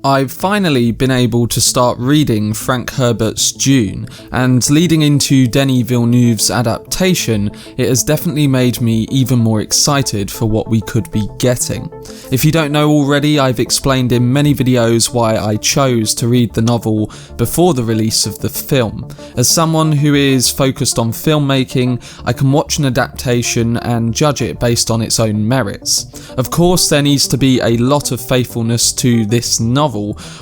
I've finally been able to start reading Frank Herbert's Dune, and leading into Denis Villeneuve's adaptation, it has definitely made me even more excited for what we could be getting. If you don't know already, I've explained in many videos why I chose to read the novel before the release of the film. As someone who is focused on filmmaking, I can watch an adaptation and judge it based on its own merits. Of course, there needs to be a lot of faithfulness to this novel,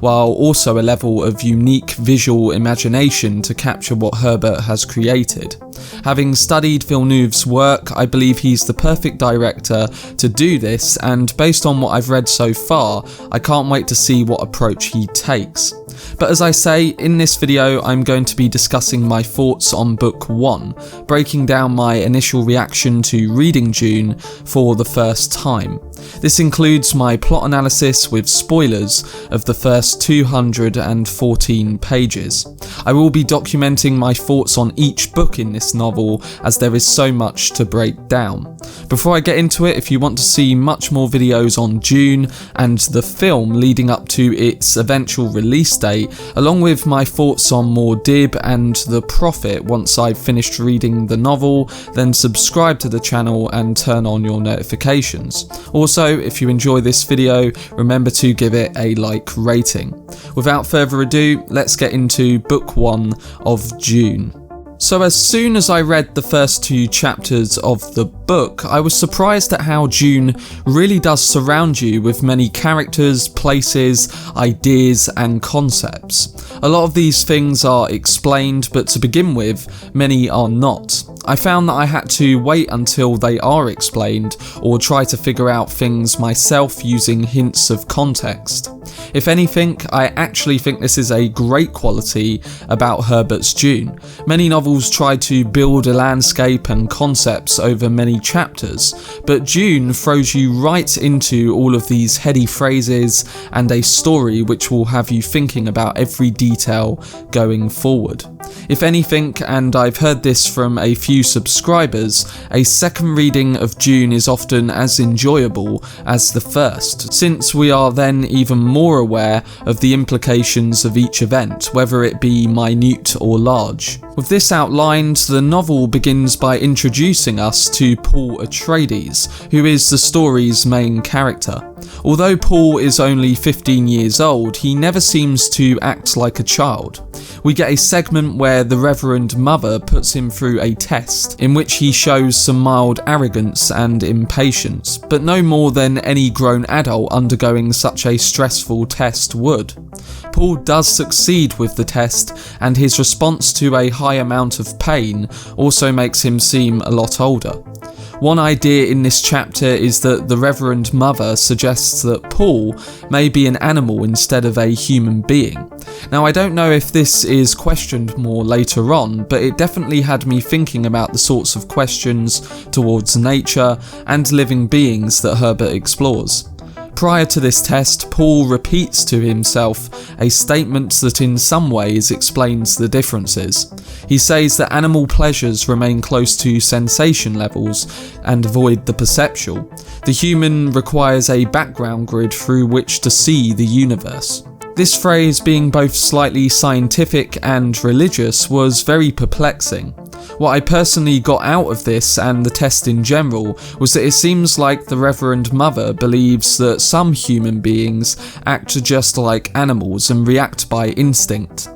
while also a level of unique visual imagination to capture what Herbert has created. Having studied Villeneuve's work, I believe he's the perfect director to do this, and based on what I've read so far, I can't wait to see what approach he takes. But as I say, in this video I'm going to be discussing my thoughts on book 1, breaking down my initial reaction to reading Dune for the first time. This includes my plot analysis with spoilers of the first 214 pages. I will be documenting my thoughts on each book in this novel, as there is so much to break down. Before I get into it, if you want to see much more videos on Dune and the film leading up to its eventual release date, along with my thoughts on Muad'Dib and the Prophet once I've finished reading the novel, then subscribe to the channel and turn on your notifications. Also, if you enjoy this video, remember to give it a like rating. Without further ado, let's get into book 1 of Dune. So as soon as I read the first 2 chapters of the book, I was surprised at how Dune really does surround you with many characters, places, ideas and concepts. A lot of these things are explained, but to begin with, many are not. I found that I had to wait until they are explained, or try to figure out things myself using hints of context. If anything, I actually think this is a great quality about Herbert's Dune. Many novels try to build a landscape and concepts over many chapters, but Dune throws you right into all of these heady phrases and a story which will have you thinking about every detail going forward. If anything, and I've heard this from a few subscribers, a second reading of Dune is often as enjoyable as the first, since we are then even more aware of the implications of each event, whether it be minute or large. With this outlined, the novel begins by introducing us to Paul Atreides, who is the story's main character. Although Paul is only 15 years old, he never seems to act like a child. We get a segment where the Reverend Mother puts him through a test, in which he shows some mild arrogance and impatience, but no more than any grown adult undergoing such a stressful test would. Paul does succeed with the test, and his response to a high amount of pain also makes him seem a lot older. One idea in this chapter is that the Reverend Mother suggests that Paul may be an animal instead of a human being. Now, I don't know if this is questioned more later on, but it definitely had me thinking about the sorts of questions towards nature and living beings that Herbert explores. Prior to this test, Paul repeats to himself a statement that in some ways explains the differences. He says that animal pleasures remain close to sensation levels and avoid the perceptual. The human requires a background grid through which to see the universe. This phrase, being both slightly scientific and religious, was very perplexing. What I personally got out of this and the test in general was that it seems like the Reverend Mother believes that some human beings act just like animals and react by instinct.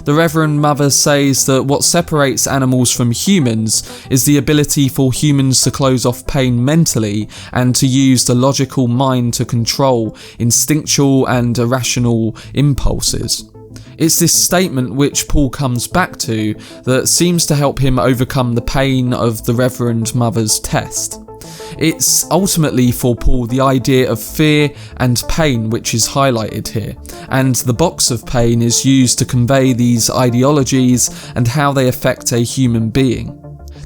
The Reverend Mother says that what separates animals from humans is the ability for humans to close off pain mentally and to use the logical mind to control instinctual and irrational impulses. It's this statement which Paul comes back to that seems to help him overcome the pain of the Reverend Mother's test. It's ultimately for Paul the idea of fear and pain which is highlighted here, and the box of pain is used to convey these ideologies and how they affect a human being.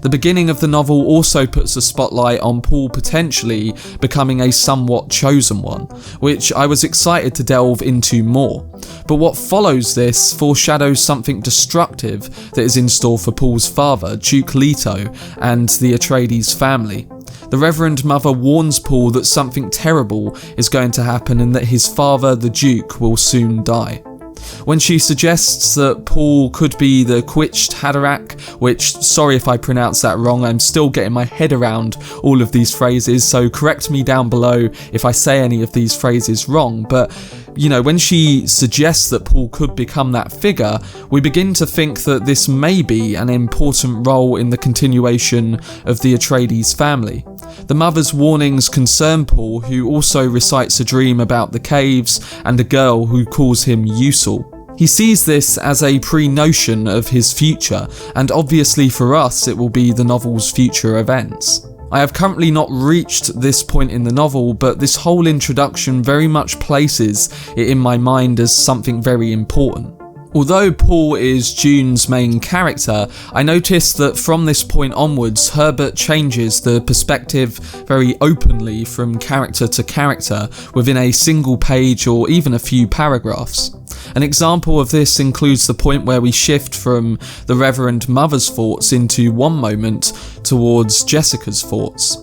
The beginning of the novel also puts a spotlight on Paul potentially becoming a somewhat chosen one, which I was excited to delve into more. But what follows this foreshadows something destructive that is in store for Paul's father, Duke Leto, and the Atreides family. The Reverend Mother warns Paul that something terrible is going to happen and that his father, the Duke, will soon die. When she suggests that Paul could be the Quitched Haderach, which, sorry if I pronounce that wrong, I'm still getting my head around all of these phrases, so correct me down below if I say any of these phrases wrong, but when she suggests that Paul could become that figure, we begin to think that this may be an important role in the continuation of the Atreides family. The mother's warnings concern Paul, who also recites a dream about the caves and a girl who calls him Usul. He sees this as a pre-notion of his future, and obviously for us it will be the novel's future events. I have currently not reached this point in the novel, but this whole introduction very much places it in my mind as something very important. Although Paul is Dune's main character, I noticed that from this point onwards, Herbert changes the perspective very openly from character to character within a single page or even a few paragraphs. An example of this includes the point where we shift from the Reverend Mother's thoughts into one moment towards Jessica's thoughts.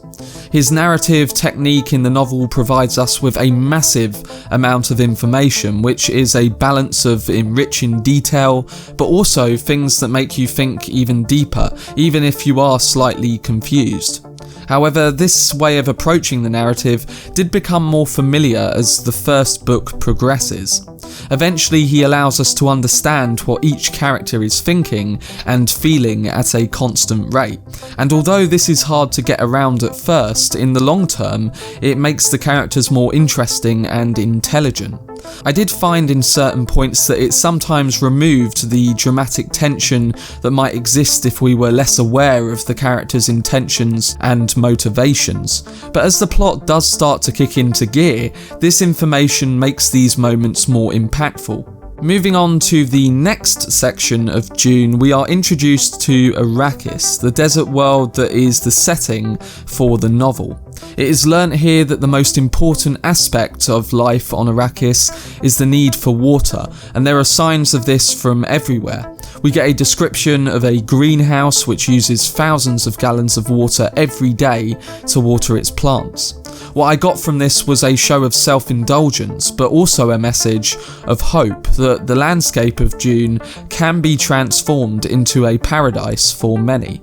His narrative technique in the novel provides us with a massive amount of information, which is a balance of enriching detail, but also things that make you think even deeper, even if you are slightly confused. However, this way of approaching the narrative did become more familiar as the first book progresses. Eventually, he allows us to understand what each character is thinking and feeling at a constant rate. And although this is hard to get around at first, in the long term, it makes the characters more interesting and intelligent. I did find in certain points that it sometimes removed the dramatic tension that might exist if we were less aware of the characters' intentions and motivations. But as the plot does start to kick into gear, this information makes these moments more impactful. Moving on to the next section of Dune, we are introduced to Arrakis, the desert world that is the setting for the novel. It is learnt here that the most important aspect of life on Arrakis is the need for water, and there are signs of this from everywhere. We get a description of a greenhouse which uses thousands of gallons of water every day to water its plants. What I got from this was a show of self-indulgence, but also a message of hope that the landscape of Dune can be transformed into a paradise for many.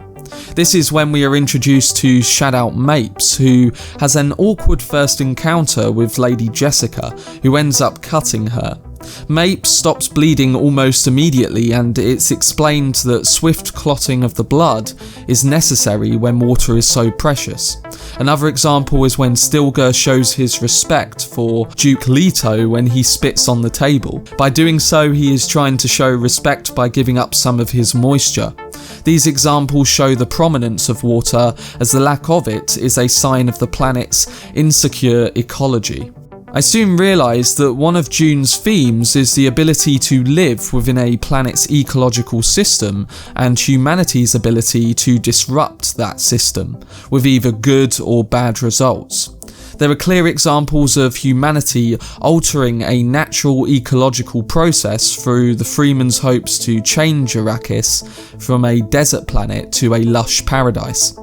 This is when we are introduced to Shadout Mapes, who has an awkward first encounter with Lady Jessica, who ends up cutting her. Mapes stops bleeding almost immediately, and it's explained that swift clotting of the blood is necessary when water is so precious. Another example is when Stilgar shows his respect for Duke Leto when he spits on the table. By doing so, he is trying to show respect by giving up some of his moisture. These examples show the prominence of water, as the lack of it is a sign of the planet's insecure ecology. I soon realised that one of Dune's themes is the ability to live within a planet's ecological system and humanity's ability to disrupt that system, with either good or bad results. There are clear examples of humanity altering a natural ecological process through the Fremen's hopes to change Arrakis from a desert planet to a lush paradise.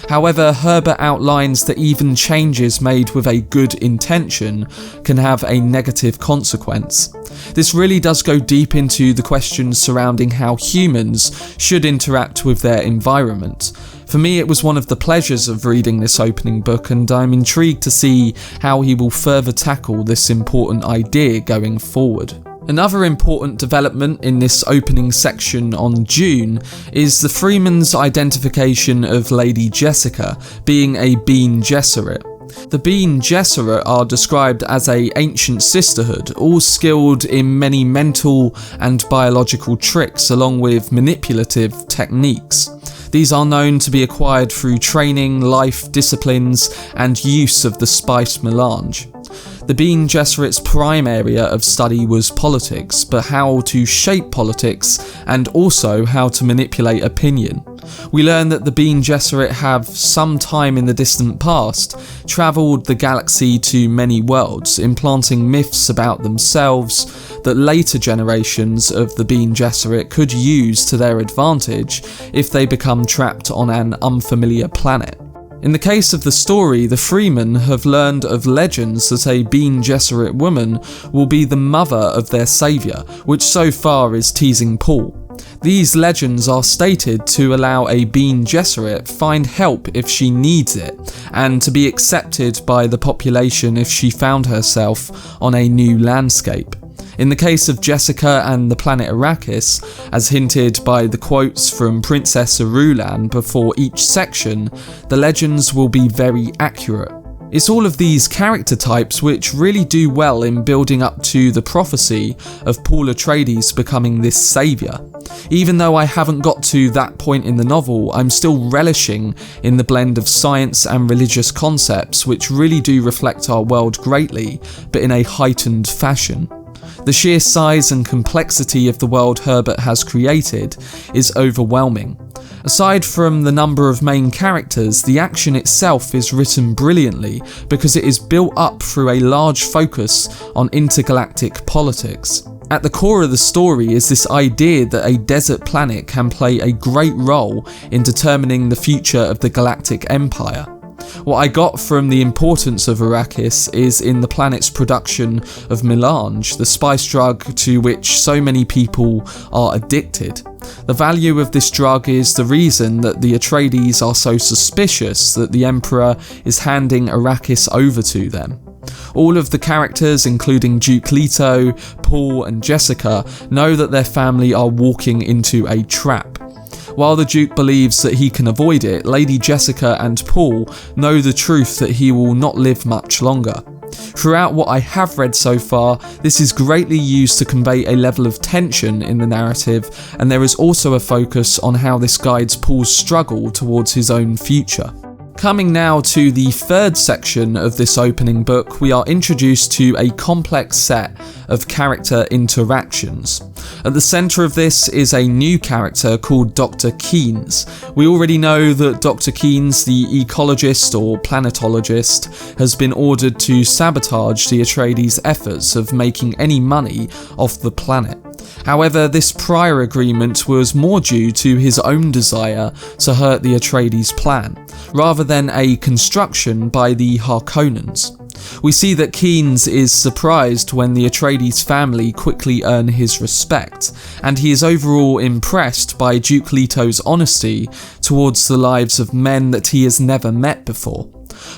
However, Herbert outlines that even changes made with a good intention can have a negative consequence. This really does go deep into the questions surrounding how humans should interact with their environment. For me, it was one of the pleasures of reading this opening book, and I'm intrigued to see how he will further tackle this important idea going forward. Another important development in this opening section on Dune is the Fremen's identification of Lady Jessica being a Bene Gesserit. The Bene Gesserit are described as an ancient sisterhood, all skilled in many mental and biological tricks along with manipulative techniques. These are known to be acquired through training, life disciplines, and use of the spice melange. The Bene Gesserit's prime area of study was politics, but how to shape politics and also how to manipulate opinion. We learn that the Bene Gesserit have, sometime in the distant past, travelled the galaxy to many worlds, implanting myths about themselves that later generations of the Bene Gesserit could use to their advantage if they become trapped on an unfamiliar planet. In the case of the story, the Fremen have learned of legends that a Bene Gesserit woman will be the mother of their saviour, which so far is teasing Paul. These legends are stated to allow a Bene Gesserit find help if she needs it, and to be accepted by the population if she found herself on a new landscape. In the case of Jessica and the planet Arrakis, as hinted by the quotes from Princess Irulan before each section, the legends will be very accurate. It's all of these character types which really do well in building up to the prophecy of Paul Atreides becoming this saviour. Even though I haven't got to that point in the novel, I'm still relishing in the blend of science and religious concepts which really do reflect our world greatly, but in a heightened fashion. The sheer size and complexity of the world Herbert has created is overwhelming. Aside from the number of main characters, the action itself is written brilliantly because it is built up through a large focus on intergalactic politics. At the core of the story is this idea that a desert planet can play a great role in determining the future of the galactic empire. What I got from the importance of Arrakis is in the planet's production of melange, the spice drug to which so many people are addicted. The value of this drug is the reason that the Atreides are so suspicious that the Emperor is handing Arrakis over to them. All of the characters, including Duke Leto, Paul and Jessica, know that their family are walking into a trap. While the Duke believes that he can avoid it, Lady Jessica and Paul know the truth that he will not live much longer. Throughout what I have read so far, this is greatly used to convey a level of tension in the narrative, and there is also a focus on how this guides Paul's struggle towards his own future. Coming now to the third section of this opening book, we are introduced to a complex set of character interactions. At the centre of this is a new character called Dr. Keynes. We already know that Dr. Keynes, the ecologist or planetologist, has been ordered to sabotage the Atreides' efforts of making any money off the planet. However, this prior agreement was more due to his own desire to hurt the Atreides' plan, rather than a construction by the Harkonnens. We see that Keynes is surprised when the Atreides family quickly earn his respect, and he is overall impressed by Duke Leto's honesty towards the lives of men that he has never met before.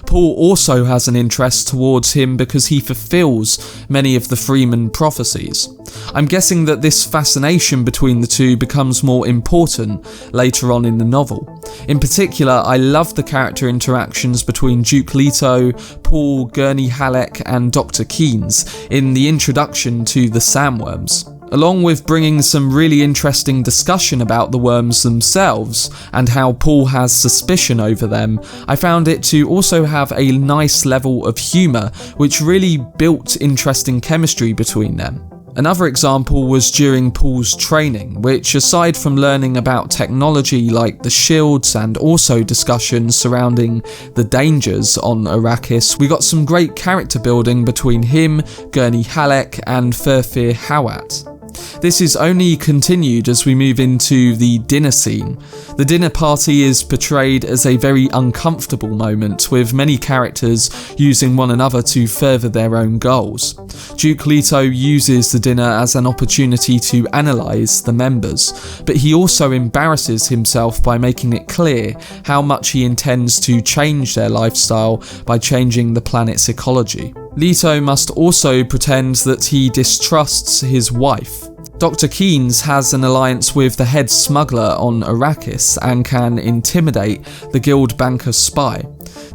Paul also has an interest towards him because he fulfills many of the Fremen prophecies. I'm guessing that this fascination between the two becomes more important later on in the novel. In particular, I love the character interactions between Duke Leto, Paul, Gurney Halleck and Dr. Keynes in the introduction to the sandworms. Along with bringing some really interesting discussion about the worms themselves and how Paul has suspicion over them, I found it to also have a nice level of humour which really built interesting chemistry between them. Another example was during Paul's training, which aside from learning about technology like the shields and also discussions surrounding the dangers on Arrakis, we got some great character building between him, Gurney Halleck and Furfir Hawat. This is only continued as we move into the dinner scene. The dinner party is portrayed as a very uncomfortable moment, with many characters using one another to further their own goals. Duke Leto uses the dinner as an opportunity to analyse the members, but he also embarrasses himself by making it clear how much he intends to change their lifestyle by changing the planet's ecology. Leto must also pretend that he distrusts his wife. Dr. Keynes has an alliance with the head smuggler on Arrakis and can intimidate the guild banker spy.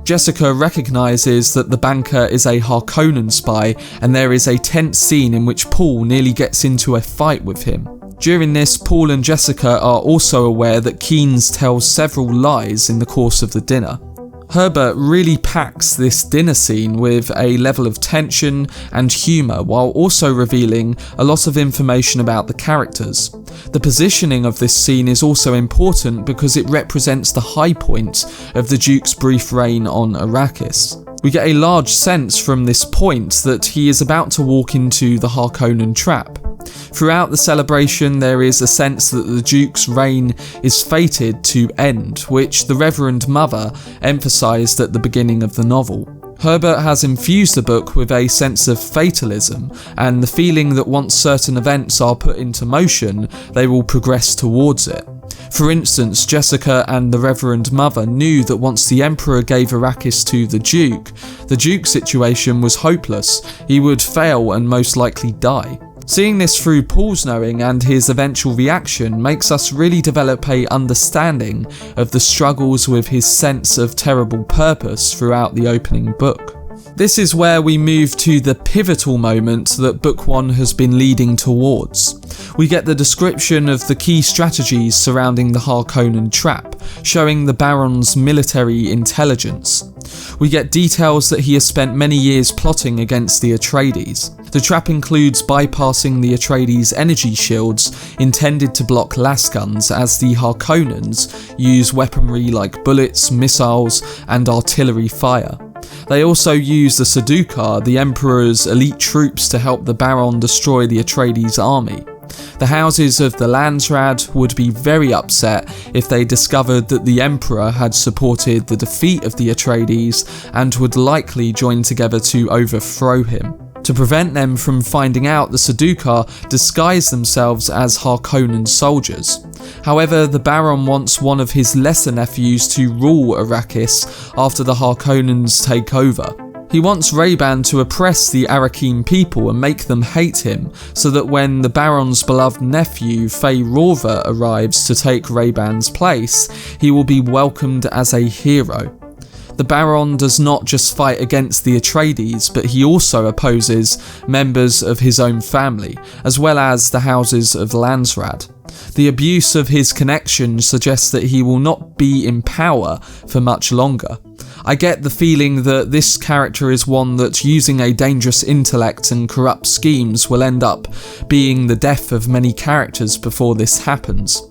Jessica recognises that the banker is a Harkonnen spy, and there is a tense scene in which Paul nearly gets into a fight with him. During this, Paul and Jessica are also aware that Keynes tells several lies in the course of the dinner. Herbert really packs this dinner scene with a level of tension and humour while also revealing a lot of information about the characters. The positioning of this scene is also important because it represents the high point of the Duke's brief reign on Arrakis. We get a large sense from this point that he is about to walk into the Harkonnen Trap. Throughout the celebration, there is a sense that the Duke's reign is fated to end, which the Reverend Mother emphasised at the beginning of the novel. Herbert has infused the book with a sense of fatalism and the feeling that once certain events are put into motion, they will progress towards it. For instance, Jessica and the Reverend Mother knew that once the Emperor gave Arrakis to the Duke's situation was hopeless. He would fail and most likely die. Seeing this through Paul's knowing and his eventual reaction makes us really develop a understanding of the struggles with his sense of terrible purpose throughout the opening book. This is where we move to the pivotal moment that Book 1 has been leading towards. We get the description of the key strategies surrounding the Harkonnen Trap, showing the Baron's military intelligence. We get details that he has spent many years plotting against the Atreides. The trap includes bypassing the Atreides' energy shields intended to block lasguns, as the Harkonnens use weaponry like bullets, missiles, and artillery fire. They also use the Sardaukar, the Emperor's elite troops, to help the Baron destroy the Atreides' army. The houses of the Landsraad would be very upset if they discovered that the Emperor had supported the defeat of the Atreides and would likely join together to overthrow him. To prevent them from finding out, the Sardaukar disguise themselves as Harkonnen soldiers. However, the Baron wants one of his lesser nephews to rule Arrakis after the Harkonnens take over. He wants Ray-Ban to oppress the Arrakeen people and make them hate him, so that when the Baron's beloved nephew, Feyd-Rautha, arrives to take Ray-Ban's place, he will be welcomed as a hero. The Baron does not just fight against the Atreides, but he also opposes members of his own family, as well as the houses of Landsraad. The abuse of his connections suggests that he will not be in power for much longer. I get the feeling that this character is one that, using a dangerous intellect and corrupt schemes, will end up being the death of many characters before this happens.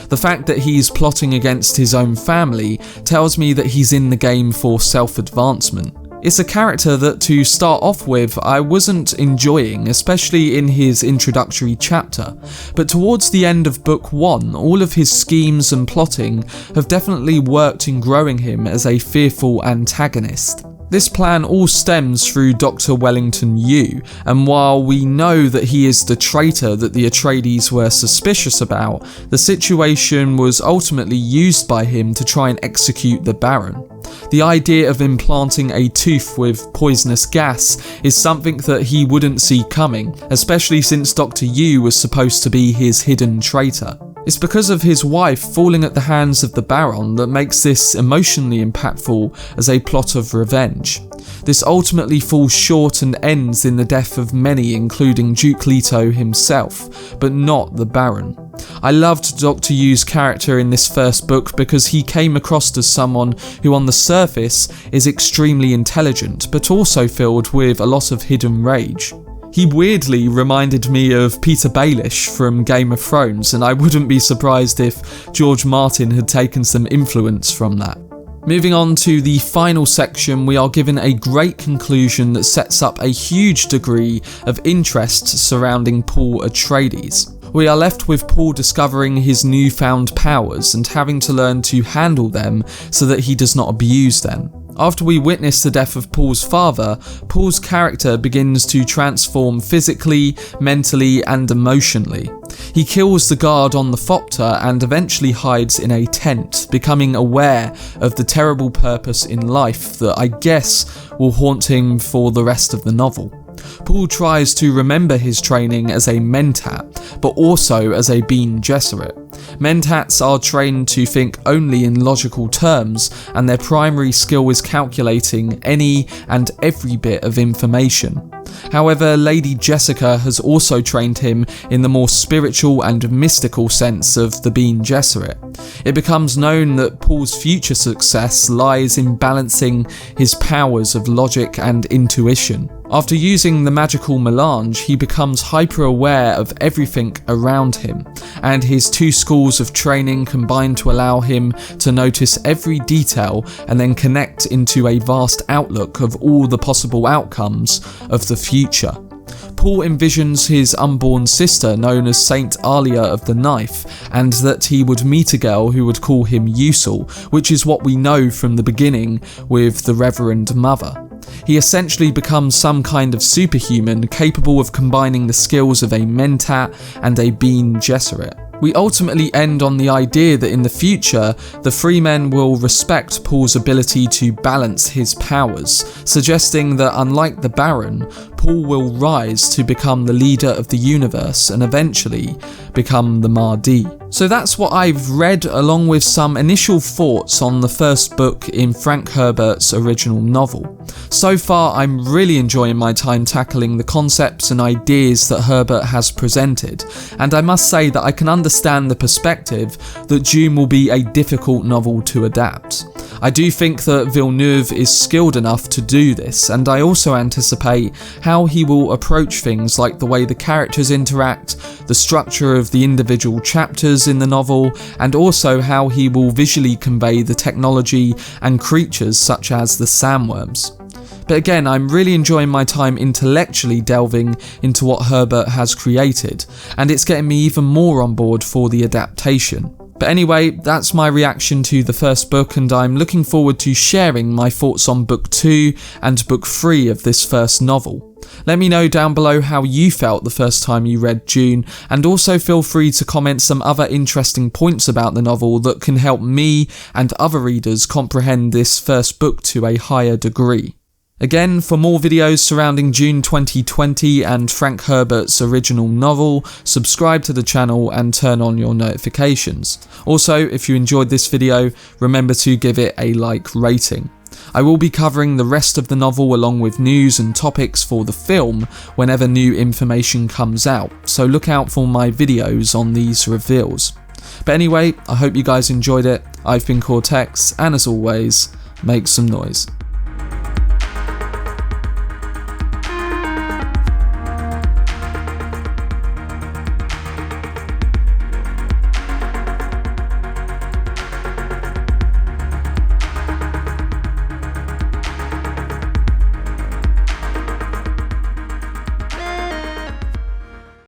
The fact that he's plotting against his own family tells me that he's in the game for self-advancement. It's a character that, to start off with, I wasn't enjoying, especially in his introductory chapter, but towards the end of Book 1, all of his schemes and plotting have definitely worked in growing him as a fearful antagonist. This plan all stems through Dr. Wellington Yueh, and while we know that he is the traitor that the Atreides were suspicious about, the situation was ultimately used by him to try and execute the Baron. The idea of implanting a tooth with poisonous gas is something that he wouldn't see coming, especially since Dr. Yueh was supposed to be his hidden traitor. It's because of his wife falling at the hands of the Baron that makes this emotionally impactful as a plot of revenge. This ultimately falls short and ends in the death of many, including Duke Leto himself, but not the Baron. I loved Dr. Yueh's character in this first book because he came across as someone who on the surface is extremely intelligent, but also filled with a lot of hidden rage. He weirdly reminded me of Peter Baelish from Game of Thrones, and I wouldn't be surprised if George Martin had taken some influence from that. Moving on to the final section, we are given a great conclusion that sets up a huge degree of interest surrounding Paul Atreides. We are left with Paul discovering his newfound powers and having to learn to handle them so that he does not abuse them. After we witness the death of Paul's father, Paul's character begins to transform physically, mentally, and emotionally. He kills the guard on the Thopter and eventually hides in a tent, becoming aware of the terrible purpose in life that I guess will haunt him for the rest of the novel. Paul tries to remember his training as a Mentat, but also as a Bene Gesserit. Mentats are trained to think only in logical terms, and their primary skill is calculating any and every bit of information. However, Lady Jessica has also trained him in the more spiritual and mystical sense of the Bene Gesserit. It becomes known that Paul's future success lies in balancing his powers of logic and intuition. After using the magical melange, he becomes hyper-aware of everything around him, and his two schools of training combine to allow him to notice every detail and then connect into a vast outlook of all the possible outcomes of the future. Paul envisions his unborn sister known as Saint Alia of the Knife, and that he would meet a girl who would call him Usul, which is what we know from the beginning with the Reverend Mother. He essentially becomes some kind of superhuman capable of combining the skills of a Mentat and a Bene Gesserit. We ultimately end on the idea that in the future, the Fremen will respect Paul's ability to balance his powers, suggesting that unlike the Baron, Paul will rise to become the leader of the universe and eventually become the Mahdi. So that's what I've read, along with some initial thoughts on the first book in Frank Herbert's original novel. So far, I'm really enjoying my time tackling the concepts and ideas that Herbert has presented, and I must say that I can understand the perspective that Dune will be a difficult novel to adapt. I do think that Villeneuve is skilled enough to do this, and I also anticipate how he will approach things like the way the characters interact, the structure of the individual chapters in the novel, and also how he will visually convey the technology and creatures such as the sandworms. But again, I'm really enjoying my time intellectually delving into what Herbert has created, and it's getting me even more on board for the adaptation. But anyway, that's my reaction to the first book, and I'm looking forward to sharing my thoughts on book 2 and book 3 of this first novel. Let me know down below how you felt the first time you read Dune, and also feel free to comment some other interesting points about the novel that can help me and other readers comprehend this first book to a higher degree. Again, for more videos surrounding Dune 2020 and Frank Herbert's original novel, subscribe to the channel and turn on your notifications. Also, if you enjoyed this video, remember to give it a like rating. I will be covering the rest of the novel along with news and topics for the film whenever new information comes out, so look out for my videos on these reveals. But anyway, I hope you guys enjoyed it. I've been Cortex, and as always, make some noise.